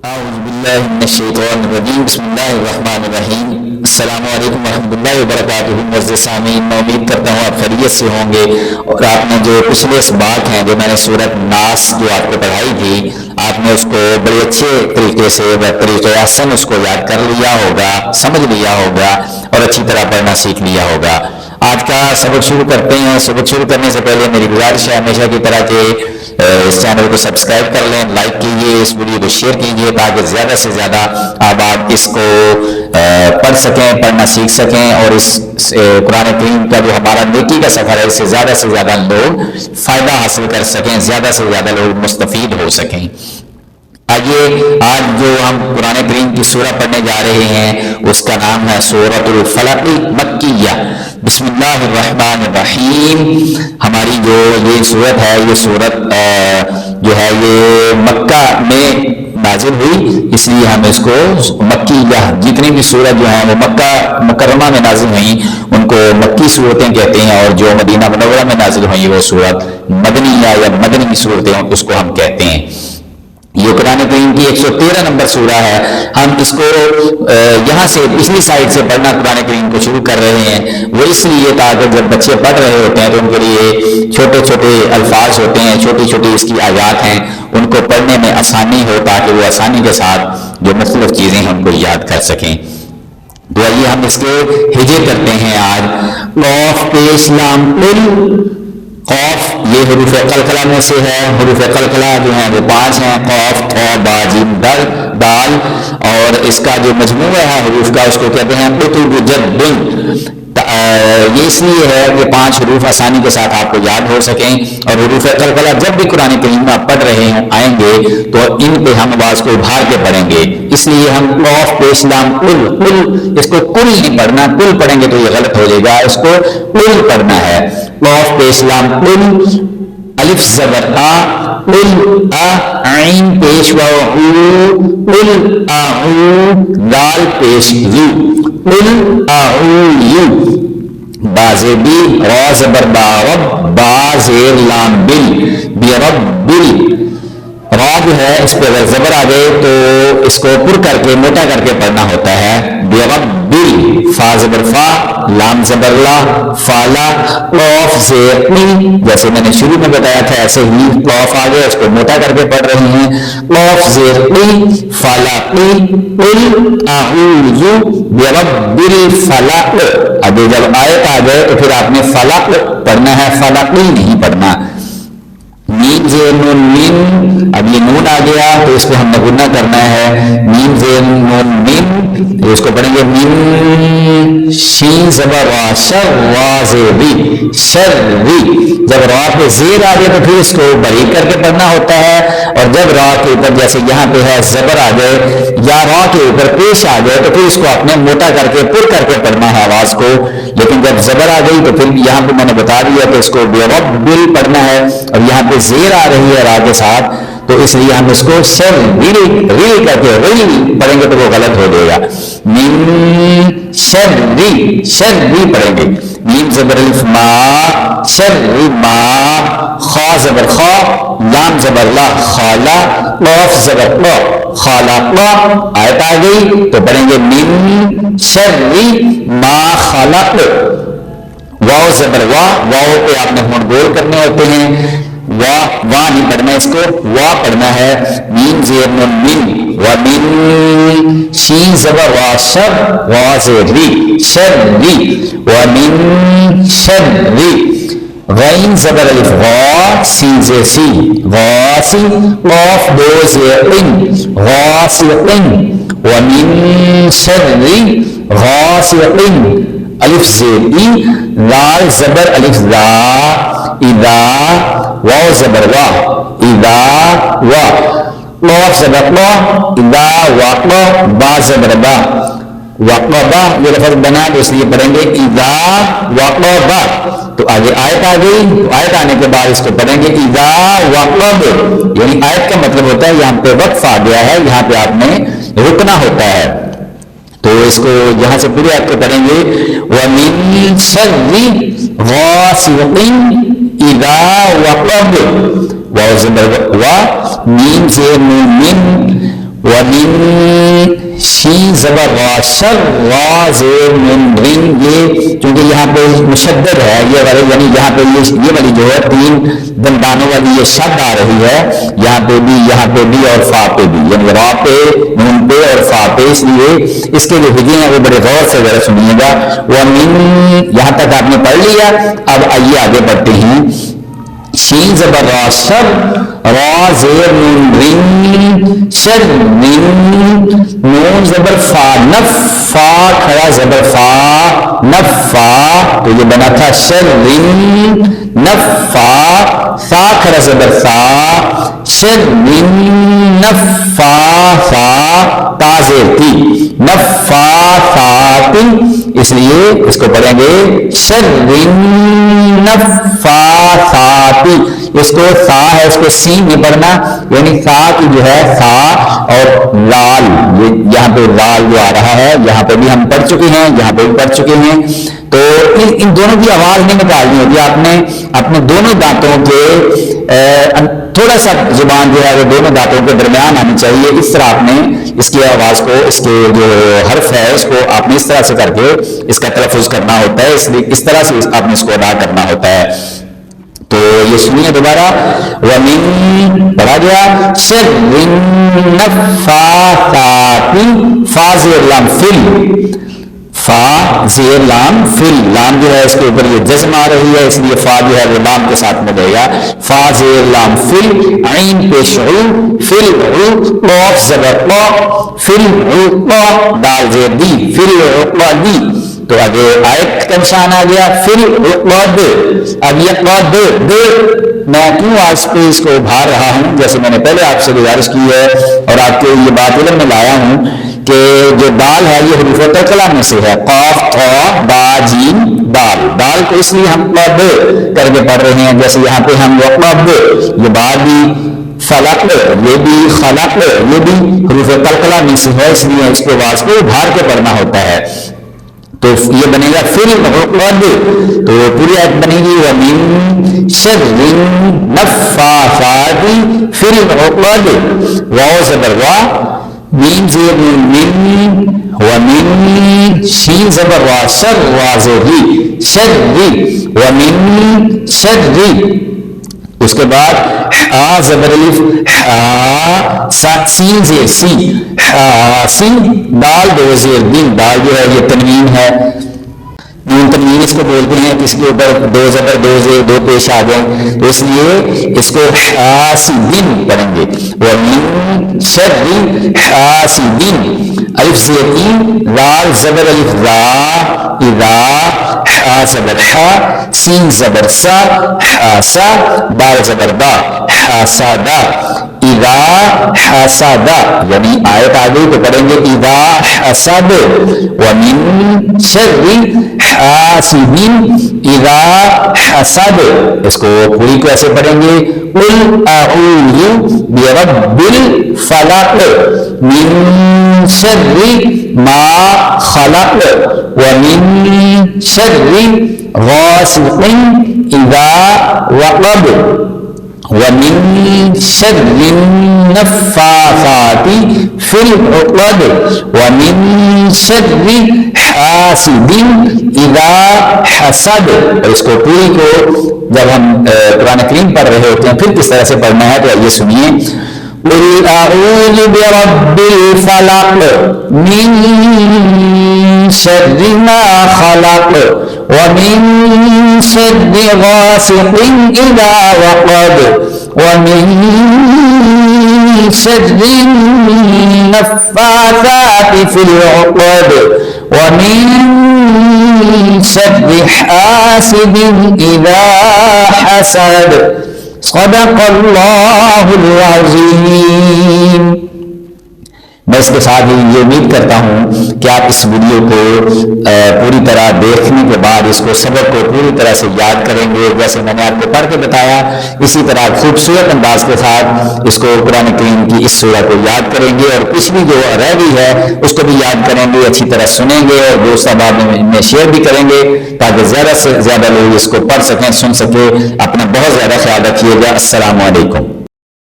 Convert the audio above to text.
اعوذ باللہ من الشیطان الرجیم بسم اللہ الرحمن الرحیم السلام علیکم ورحمۃ اللہ وبرکاتہ۔ معزز سامعین، میں امید کرتا ہوں آپ خیریت سے ہوں گے اور آپ نے جو پچھلے اسباق ہیں جو میں نے سورۃ ناس جو آپ کو پڑھائی تھی، آپ نے اس کو بڑے اچھے طریقے سے طریقۂ احسن اس کو یاد کر لیا ہوگا، سمجھ لیا ہوگا اور اچھی طرح پڑھنا سیکھ لیا ہوگا۔ آج کا سبق شروع کرتے ہیں۔ سبق شروع کرنے سے پہلے میری گزارش ہے ہمیشہ کی طرح کہ اس چینل کو سبسکرائب کر لیں، لائک کیجیے، اس ویڈیو کو شیئر کیجیے تاکہ زیادہ سے زیادہ آپ اس کو پڑھ سکیں، پڑھنا سیکھ سکیں اور اس قرآن کریم کا جو ہمارا نیکی کا سفر ہے اس سے زیادہ لوگ فائدہ حاصل کر سکیں، زیادہ سے زیادہ لوگ مستفید ہو سکیں۔ آئیے آج جو ہم قرآن کریم کی سورہ پڑھنے جا رہے ہیں اس کا نام ہے سورۃ الفلق مکیہ۔ بسم اللہ الرحمن الرحیم۔ ہماری جو یہ سورت ہے، یہ سورت جو ہے یہ مکہ میں نازل ہوئی، اس لیے ہم اس کو مکیہ، جتنی بھی سورت جو ہیں وہ مکہ مکرمہ میں نازل ہوئیں ان کو مکی صورتیں کہتے ہیں، اور جو مدینہ منورہ میں نازل ہوئی وہ سورت مدنیہ یا مدنی صورتیں اس کو ہم کہتے ہیں۔ یہ قرآن کریم کی 113 نمبر سورہ ہے۔ ہم اس کو یہاں سے پچھلی سائڈ سے پڑھنا قرآن کریم کو شروع کر رہے ہیں، وہ اس لیے تاکہ جب بچے پڑھ رہے ہوتے ہیں تو ان کے لیے چھوٹے چھوٹے الفاظ ہوتے ہیں، چھوٹی چھوٹی اس کی آیات ہیں، ان کو پڑھنے میں آسانی ہو تاکہ وہ آسانی کے ساتھ جو مختلف چیزیں ہیں ان کو یاد کر سکیں۔ تو آئیے ہم اس کے ہجے کرتے ہیں آج۔ قاف پیش لام قل۔ قاف یہ حروف قلقلہ میں سے ہے۔ حروف قلقلہ جو ہیں وہ 5 ہیں، قاف، طا، با، جیم، دال، اور اس کا جو مجموعہ ہے حروف کا اس کو کہتے ہیں قطب جد۔ یہ اس لیے ہے کہ 5 حروف آسانی کے ساتھ آپ کو یاد ہو سکیں، اور حروف قلقلہ جب بھی قرآن کریم میں آپ پڑھ رہے ہوں آئیں گے تو ان پہ ہم آواز کو ابھار کے پڑھیں گے، اس لیے ہم قاف پیش لام قل، قل اس کو کل نہیں پڑھنا، کل پڑھیں گے تو یہ غلط ہو جائے گا، اس کو قل پڑھنا ہے۔ قاف پیش لام قل، الف زبر آ، قل آ، عین پیش واو او، قل اعو، دال پیش یو، قل اعوذ، با زیر بی، را زبر با رب، با زیر لام بل، بربل۔ را جو ہے اس پہ اگر زبر آ گئے تو اس کو پر کر کے موٹا کر کے پڑھنا ہوتا ہے، بربل۔ فا زبر فا، لام زبر لا، فالا۔ قاف زیر قی، جیسے میں نے شروع میں بتایا تھا ایسے ہی قاف آ گیا، اس کو موٹا کر کے پڑھ رہے ہیں، قاف زیر قی، فالا قی، قل اعوذ برب الفلق۔ اب جب آیت آ گئے تو پھر آپ نے فلق پڑھنا ہے، فلقی نہیں پڑھنا۔ میم زیر نون میم، اب یہ نون آ گیا تو اس کو ہم نے گنا کرنا ہے، میم زیر نون میم، اس کو پڑھیں گے میم، شین زبر وا، شر وا زیر بی، شر بی۔ جب را پہ زیر آ گئے تو پھر اس کو باریک کر کے پڑھنا ہوتا ہے، اور جب را کے اوپر جیسے یہاں پہ ہے زبر آ گئے یا را کے اوپر پیش آ گئے تو پھر اس کو آپ نے موٹا کر کے پر کر کے پڑھنا ہے آواز کو، لیکن جب زبر آ گئی تو پھر یہاں پہ میں نے بتا دیا کہ اس کو بربل پڑھنا ہے، اور یہاں پہ زیر آ رہی ہے را کے ساتھ تو اس لیے ہم اس کو شر ری کر کے ری پڑھیں گے تو وہ غلط ہو جائے گا، من شر ری پڑھیں گے، میم زبر الف ما، شر ما، خا زبر خا، لام زبر لا، خالا، قاف زبر لا، خالق۔ آیت آ گئی تو پڑھیں گے من شر ما خلق۔ واو زبر وا، واو پہ آپ نے ہونٹ گول کرنے ہوتے ہیں، وا نہیں پڑھنا، اس کو وا پڑھنا ہے، میم زیر نون من، و من، شین زبر وا شر، وا زیر ری، شر ری، و من شر ری۔ غین زبر الف غا، سین زیر سی، غاسی، قاف دو زیر قن، غاسقن، و من شر غاسقن، الف زیر ای، لال زبر الف لا، اذا، واو زبر وا، اذا وا، قاف زبر وا، اذا وقع، با زبر با، وقبا، یہ لفظ بنا تو اس لیے پڑھیں گے اذا وقبا۔ تو آگے آیت آ گئی، آیت آنے کے بعد اس کو پڑھیں گے اذا وقب، یعنی آیت کا مطلب ہوتا ہے یہاں پہ وقف آ گیا ہے، یہاں پہ آپ نے رکنا ہوتا ہے، تو اس کو یہاں سے پورے آیت کو پڑھیں گے، وَمِن شَرِّ غَاسِقٍ اِذَا وَقَبَ، واو زبر وا، میم زیر نون من، ومن شین زبر را شر را زیر من رن، یہ چونکہ یہاں پہ مشدد ہے یہ والی، یعنی یہاں پہ یہ والی جو ہے 3 دندانوں والی یہ شد آ رہی ہے یہاں پہ بھی اور فا پہ بھی، یعنی را پہ نون پہ اور فا پہ، اس لیے اس کے جو ہجے ہیں وہ بڑے غور سے ذرا سنیے گا۔ ومن یہاں تک آپ نے پڑھ لیا، اب آئیے آگے بڑھتے ہیں۔ شین زبر را شر را زیر نون رن شر من، نون زبر فا نف، فا کھڑا زبر فا نفا، تو یہ بنا تھا شر رن نفا، فا کھڑا زبر فا شر رن نفا فا، تا زیر تی نفا فاتی، اس لیے اس کو پڑھیں گے شر رن نفا فاتی، اس کو سا ہے اس کو سین نہیں پڑھنا، یعنی سا کی جو ہے سا اور لال، یہاں پہ لال جو آ رہا ہے یہاں پہ بھی ہم پڑھ چکے ہیں، یہاں پہ بھی پڑھ چکے ہیں، تو ان دونوں کی آواز نہیں نکالنی ہوتی، آپ نے اپنے دونوں دانتوں کے تھوڑا سا زبان جو ہے وہ دونوں دانتوں کے درمیان آنی چاہیے، اس طرح آپ نے اس کی آواز کو، اس کے جو حرف ہے اس کو آپ نے اس طرح سے کر کے اس کا تلفظ کرنا ہوتا ہے، اس لیے اس طرح سے آپ نے اس کو ادا کرنا ہوتا ہے۔ تو یہ سنیے دوبارہ، ومن پڑھا گیا شر النفاثات، فا زیر لام فل، فا زیر لام فل، لام جو ہے اس کے اوپر یہ جزم آ رہی ہے، اس لیے فا جو ہے وہ لام کے ساتھ میں گیا، فا زیر لام فل، عین پیش عو، فل عو، قاف زبر قا، فل عو قا، دال زیر دی، فل عقا دی، تو آگے آیت کا نشان آ گیا، فل عقاد، اب یہ قاد دے، میں کیوں آج پہ اس کو ابھار رہا ہوں، جیسے میں نے پہلے آپ سے گزارش کی ہے اور آپ کے یہ بات علم میں لایا ہوں کہ جو دال ہے یہ حروف ترکلہ میں سے ہے، قاف طا با جیم دال، دال کو اس لیے ہم قاد کر کے پڑھ رہے ہیں، جیسے یہاں پہ ہم وقاد، یہ بات بھی فلق، یہ بھی خلق، یہ بھی حروف ترکلہ میں سے ہے، اس لیے اس کے آواز کو ابھار کے پڑھنا ہوتا ہے، تو یہ بنے گا فل عقد، تو پوری آیت بنے گی ومن شر النفاثات فی العقد، واو زبر وا، میم زیر من، ومن شین زبر وا شر وا زیر شر، ومن شر، اس کے بعد ہا زبر الف ہا، سین زیر سی، سین دال دو زیر دین، دال جو ہے یہ تنوین ہے، نون تنوین اس کو بولتے ہیں، اس کے اوپر دو زبر دو زیر دو پیش آ گئے، تو اس لیے اس کو حاسدین پڑھیں گے، ومن شر حاسدین، الف زیر تین، لال زبر الف را، اذا، ہا زبر ہا، سین زبر سا، حاسا، دال زبر دا، حاسدا، اذا حسد، یعنی آیت آ گئی تو پڑھیں گے اذا حسد، ومن شر حاسد اذا حسد، اس کو پوری کو ایسے پڑھیں گے قل اعوذ برب الفلق من شر ما خلق ومن شر غاسق اذا وقب ومن شر النفاثات في العقد ومن شر حاسد اذا حسد، اور اس کو پوری کو جب ہم قرآن کریم پڑھ رہے ہوتے ہیں پھر کس طرح سے پڑھنا ہے تو آئیے سنیے، قل اعوذ برب الفلق من شر ما خلق ومن شر غاسق اذا وقب ومن شر النفاثات في العقد ومن شر حاسد اذا حسد، صدق اللہ العظیم۔ میں اس کے ساتھ یہ امید کرتا ہوں کہ آپ اس ویڈیو کو پوری طرح دیکھنے کے بعد اس کو سبق کو پوری طرح سے یاد کریں گے، جیسے میں نے آپ کو پڑھ کے بتایا اسی طرح خوبصورت انداز کے ساتھ اس کو قرآن کریم کی اس سورہ کو یاد کریں گے، اور پچھلی جو رہ گئی ہے اس کو بھی یاد کریں گے، اچھی طرح سنیں گے اور دوست احباب میں شیئر بھی کریں گے تاکہ زیادہ سے زیادہ لوگ اس کو پڑھ سکیں، سن سکیں۔ اپنا بہت زیادہ خیال رکھیے گا۔ السلام علیکم۔